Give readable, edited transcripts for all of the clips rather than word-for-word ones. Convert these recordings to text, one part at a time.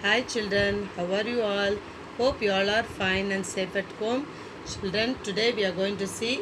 Hi children, how are you all? Hope you all are fine and safe at home. Children, today we are going to see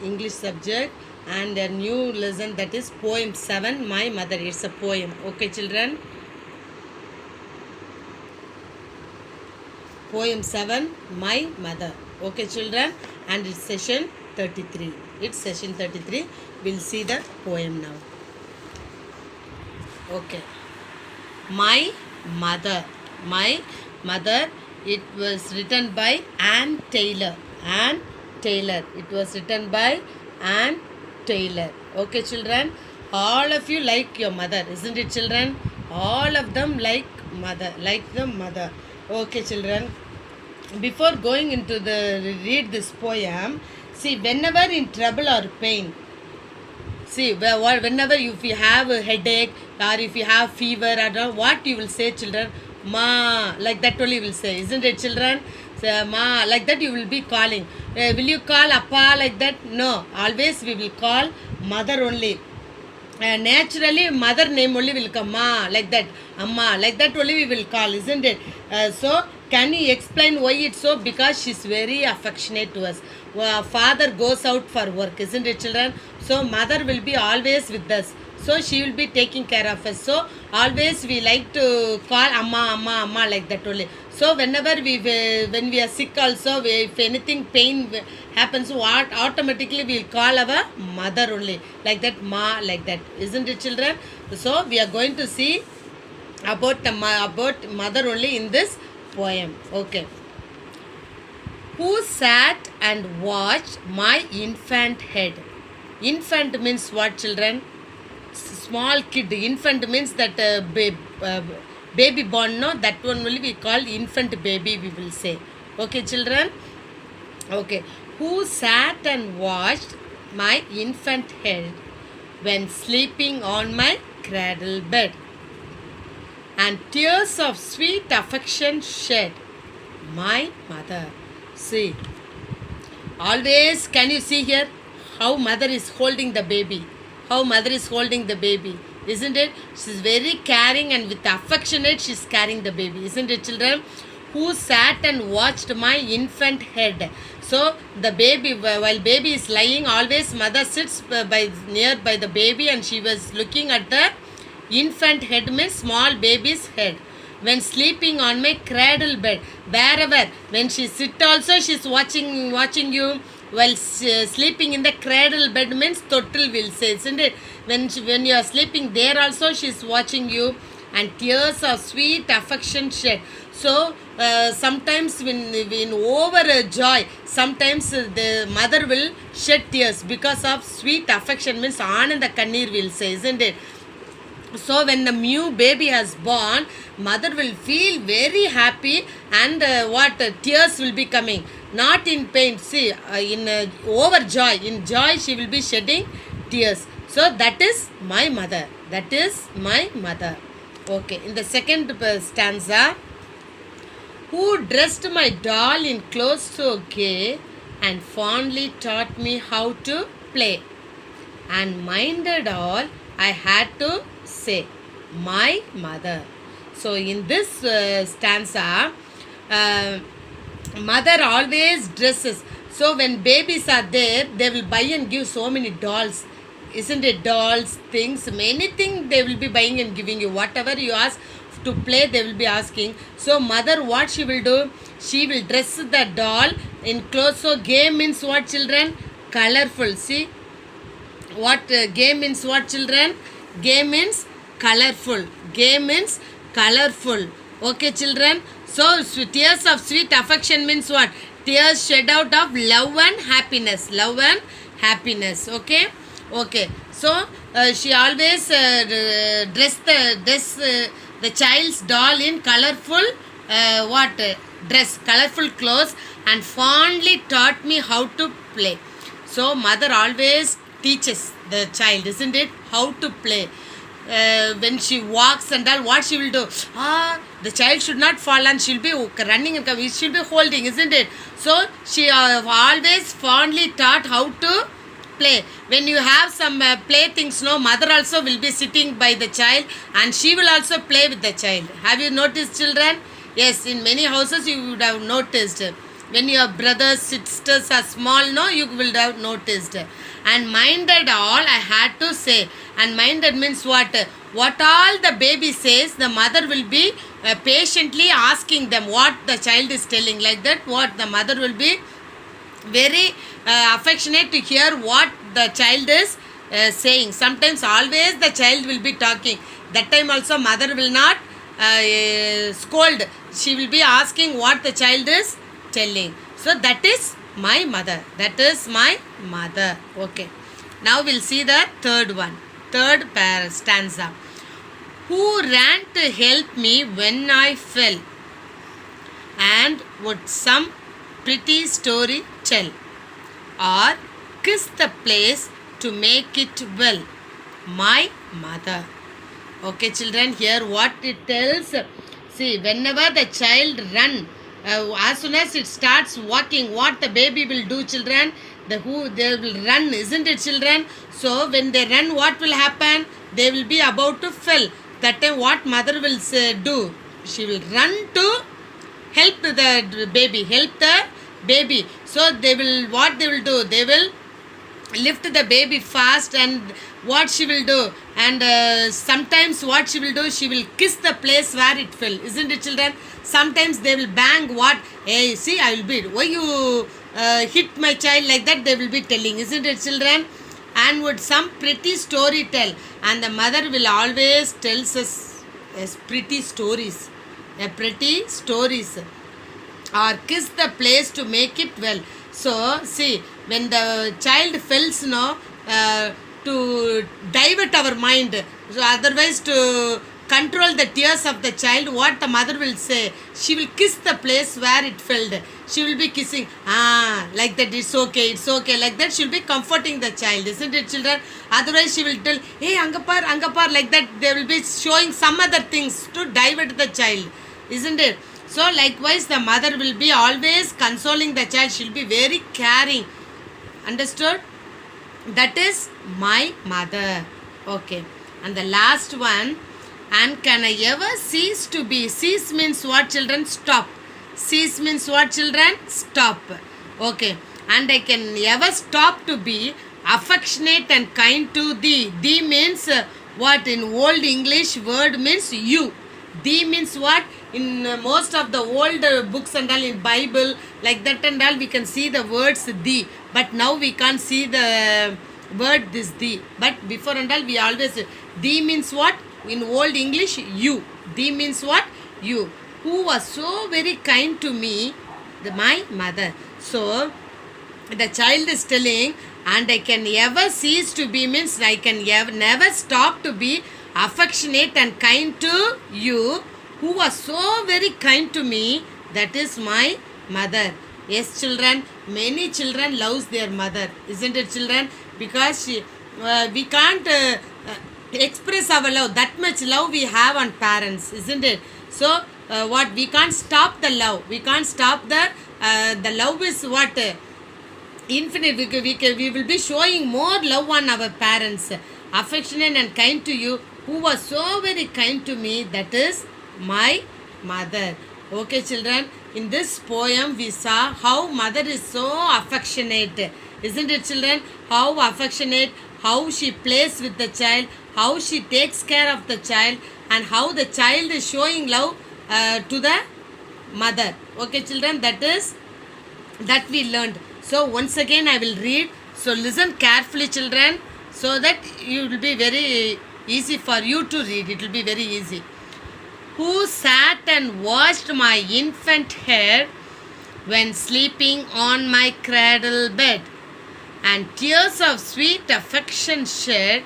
English subject and a new lesson, that is poem 7, My Mother. It's a poem. Okay children? Poem 7, My Mother. Okay children? And it's session 33. It's session 33. We'll see the poem now. Okay. My Mother. My Mother. It was written by Anne Taylor. Anne Taylor. It was written by Anne Taylor. Okay children? All of you like your mother, isn't it children? All of them like mother, like the mother. Okay children? Before going into the read this poem, see, whenever in trouble or pain, see, whenever if you have a headache or if you have fever or all, what you will say children? Ma, like that only will say, isn't it children? So, ma, like that you will be calling. Will you call appa like that? No, always we will call mother only. Naturally mother name only will come, ma, like that, amma, like that only we will call, isn't it? So can you explain why it's so? Because she's very affectionate to us. Father goes out for work, isn't it children? So mother will be always with us, so she will be taking care of us. So always we like to call amma, amma, amma, like that only. So whenever when we are sick also, if anything pain happens, what automatically we will call our mother only, like that, ma, like that, isn't it children? So we are going to see about mother only in this poem. Okay. Who sat and watched my infant head? Infant means what children? Small kid. Infant means that baby born, no? That one only we call infant baby, we will say. Okay children? Okay. Who sat and watched my infant head when sleeping on my cradle bed, and tears of sweet affection shed? My mother. See, always, can you see here how mother is holding the baby? How mother is holding the baby, isn't it? She's very caring and with affectionate she's carrying the baby, isn't it children? Who sat and watched my infant head? So the baby, while baby is lying, always mother sits near by the baby and she was looking at the infant head, means small baby's head. When sleeping on my cradle bed, wherever, when she sit also she's watching you. While sleeping in the cradle bed means total will say, isn't it? When you are sleeping there also she's watching you, and tears of sweet affection shed. So sometimes when over joy, sometimes the mother will shed tears because of sweet affection, means ananda kannir will say, isn't it? So when the new baby has born, mother will feel very happy, and tears will be coming, not in pain. See, in overjoy, in joy she will be shedding tears. So that is my mother. That is my mother. Okay, in the second stanza, who dressed my doll in clothes so gay, and fondly taught me how to play, and minded all I had to say, my mother. So in this stanza, mother always dresses. So when babies are there, they will buy and give so many dolls, isn't it? Dolls, things, many things they will be buying and giving you. Whatever you ask to play, they will be asking. So mother, what she will do? She will dress the doll in clothes. So gay means what children? Colorful. See, what gay means what children? Gay means colorful. Gay means colorful. Okay children? So tears of sweet affection means what? Tears shed out of love and happiness. Love and happiness. Okay? Okay. So she always dress the child's doll in colorful dress, colorful clothes, and fondly taught me how to play. So mother always teaches the child, isn't it, how to play. When she walks and all, what she will do? The child should not fall and she'll be running and she'll be holding, isn't it? So she always fondly taught how to play. When you have some playthings, no, mother also will be sitting by the child and she will also play with the child. Have you noticed, children? Yes, in many houses you would have noticed. When your brothers, sisters are small, no, you will have noticed. And minded all, I had to say. And minded means what? What all the baby says, the mother will be patiently asking them what the child is telling. Like that, what the mother will be very affectionate to hear what the child is saying. Sometimes always the child will be talking. That time also mother will not scold. She will be asking what the child is telling. So that is my mother. That is my mother. Okay. Now we'll see the third one. Third stanza. Who ran to help me when I fell, and would some pretty story tell, or kiss the place to make it well? My mother. Okay, children, here what it tells. See, whenever the child run, as soon as it starts walking, what the baby will do, children? They will run, isn't it, children? So when they run, what will happen? They will be about to fall. That time what mother will do? She will run to help the baby, So they will, what they will do? They will lift the baby fast, and what she will do? And sometimes what she will do? She will kiss the place where it fell, isn't it, children? Sometimes they will bang what? Hey, see, I will beat. Why you hit my child like that? They will be telling, isn't it, children? And would some pretty story tell, and the mother will always tells us pretty stories, pretty stories, or kiss the place to make it well. So see, when the child fails, to divert our mind, so otherwise to control the tears of the child, what the mother will say? She will kiss the place where it fell. She will be kissing, like that, it's okay, like that. She will be comforting the child, isn't it, children? Otherwise she will tell, hey, angapar, like that. They will be showing some other things to divert the child, isn't it? So likewise the mother will be always consoling the child. She will be very caring. Understood? That is my mother. Okay. And the last one. And can I ever cease to be? Cease means what, children? Stop. Cease means what, children? Stop. Okay. And I can ever stop to be affectionate and kind to thee. Thee means what? In old English word means you. Thee means what? In most of the old books and all, in Bible, like that and all, we can see the words thee. But now we can't see the word this thee. But before and all, we always, thee means what? In old English, you. Thee means what? You. Who was so very kind to me, my mother. So, the child is telling, and I can ever cease to be means I can never stop to be affectionate and kind to you, who was so very kind to me. That is my mother. Yes, children, many children loves their mother, isn't it, children? Because we can't express our love. That much love we have on parents, isn't it? So what, we can't stop the love. We can't stop the love is what? Infinite. We will be showing more love on our parents. Affectionate and kind to you, who was so very kind to me. That is my mother. Okay, children. In this poem we saw how mother is so affectionate. Isn't it, children? How affectionate, how she plays with the child, how she takes care of the child, and how the child is showing love to the mother. Okay, children, that we learned. So once again I will read. So listen carefully, children, so that it will be very easy for you to read. It will be very easy. Who sat and washed my infant hair when sleeping on my cradle bed, and tears of sweet affection shed?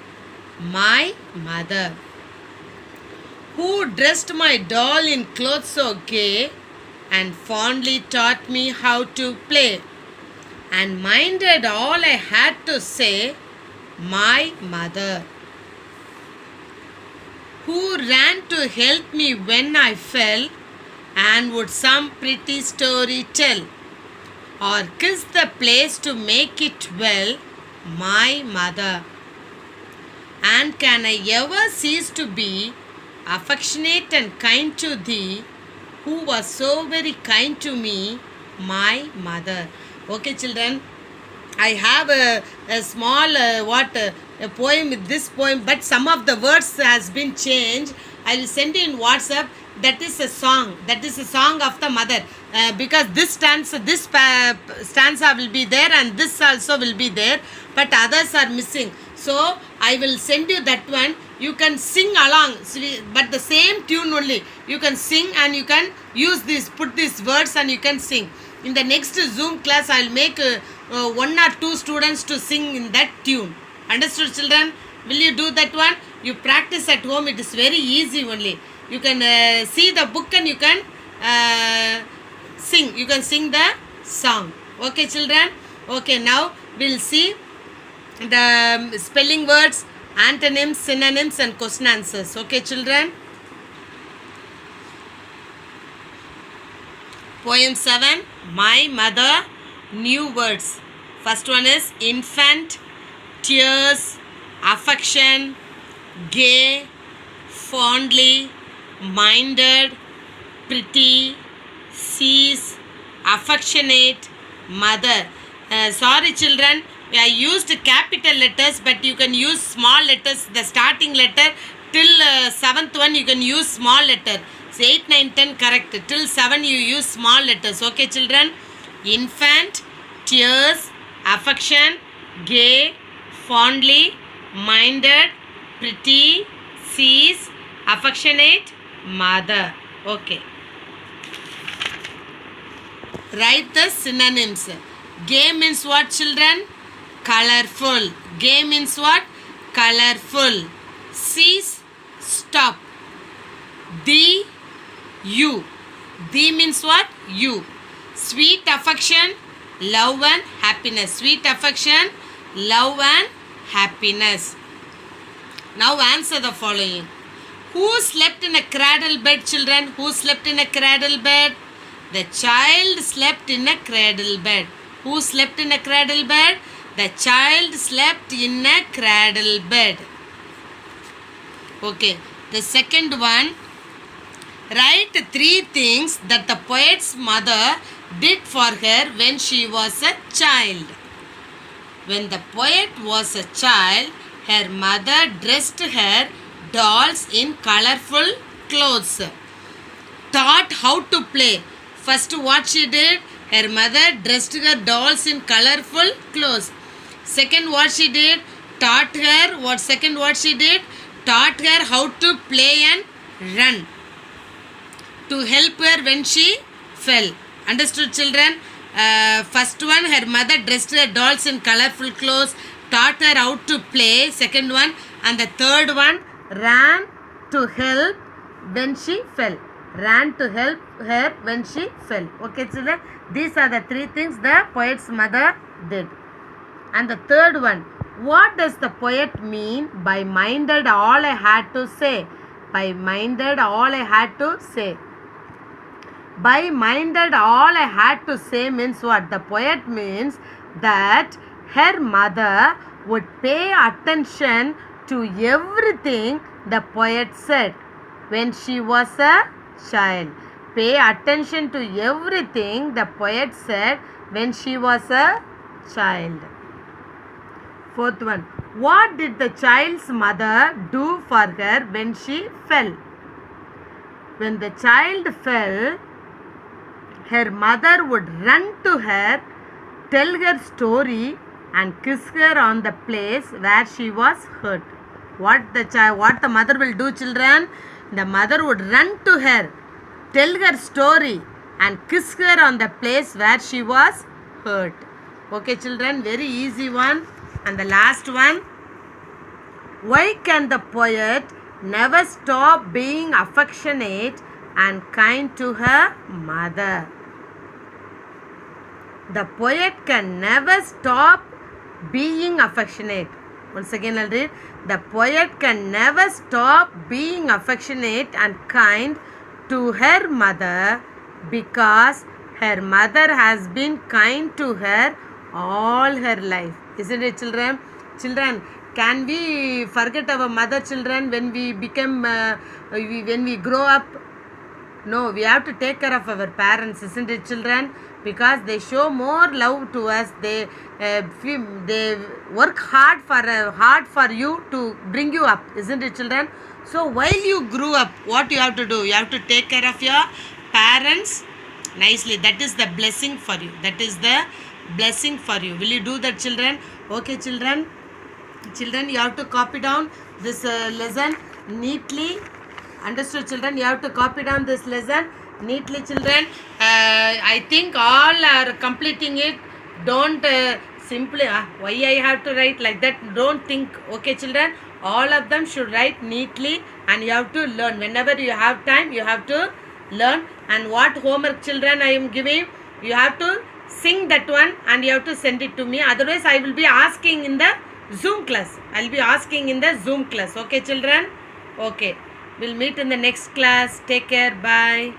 My mother. Who dressed my doll in clothes so gay, and fondly taught me how to play, and minded all I had to say? My mother. Who ran to help me when I fell, and would some pretty story tell, or kiss the place to make it well? my mother. And can I ever cease to be affectionate and kind to thee, who was so very kind to me, my mother. Okay, children, I have a small a poem with this poem, but some of the words has been changed. I will send you in WhatsApp. That is a song. That is a song of the mother. Because this stanza will be there, and this also will be there, but others are missing. So I will send you that one. You can sing along, but the same tune only. You can sing and you can use this, put these words and you can sing. In the next Zoom class, I will make 1 or 2 students to sing in that tune. Understood, children? Will you do that one? You practice at home. It is very easy only. You can see the book and you can sing. You can sing the song. Okay, children? Okay, now we'll see the spelling words, antonyms, synonyms and question answers. Okay, children? Poem 7, My Mother, new words. First one is infant, tears, affection, gay, fondly, minded, pretty, cease, affectionate, mother. Sorry, children, I used capital letters, but you can use small letters. The starting letter till 7th one you can use small letter. So 8, 9, 10 correct. Till 7 you use small letters. Okay, children? Infant, tears, affection, gay, fondly, minded, pretty, cease, affectionate, mother. Okay. Write the synonyms. Gay means what, children? Colorful. Gay means what? Colorful. Cease, stop. The, you. The means what? You. Sweet affection, love and happiness. Sweet affection, love and happiness. Now answer the following. Who slept in a cradle bed, children? Who slept in a cradle bed? The child slept in a cradle bed. Who slept in a cradle bed? The child slept in a cradle bed. Okay. The second one. Write 3 things that the poet's mother did for her when she was a child. When the poet was a child, her mother dressed her dolls in colorful clothes. Taught how to play. First, what she did? Her mother dressed her dolls in colorful clothes. Second, what she did? Taught her what? Second, what she did? Taught her how to play and run. To help her when she fell. Understood, children? First one, her mother dressed her dolls in colorful clothes, taught her how to play. Second one, and the third one, ran to help when she fell. Ran to help her when she fell. Okay, children? These are the 3 things the poet's mother did. And the third one, what does the poet mean by minded all I had to say? By minded all I had to say. By minded all I had to say means what? The poet means that her mother would pay attention to everything the poet said when she was a child. Pay attention to everything the poet said when she was a child. Fourth one. What did the child's mother do for her when she fell? When the child fell, her mother would run to her, tell her story and kiss her on the place where she was hurt. What the mother will do, children? The mother would run to her, tell her story and kiss her on the place where she was hurt. Okay, children, very easy one. And the last one. Why can the poet never stop being affectionate and kind to her mother? The poet can never stop being affectionate. Once again I'll read. The poet can never stop being affectionate and kind to her mother because her mother has been kind to her all her life. Isn't it, children? Children, can we forget our mother, children, when we become, when we grow up? No, we have to take care of our parents, isn't it, children? Because they show more love to us. They work hard for you to bring you up, isn't it, children? So while you grew up, what you have to do? You have to take care of your parents nicely. That is the blessing for you. That is the blessing for you. Will you do that, children? Okay, children. Children, you have to copy down this lesson neatly. Understood, children? You have to copy down this lesson neatly, children. I think all are completing it. Don't simply why I have to write like that. Don't think. Okay, children? All of them should write neatly, and you have to learn. Whenever you have time, you have to learn. And what homework, children, I am giving, you have to sing that one and you have to send it to me. Otherwise, I will be asking in the Zoom class. I will be asking in the Zoom class. Okay, children? Okay. We'll meet in the next class. Take care. Bye.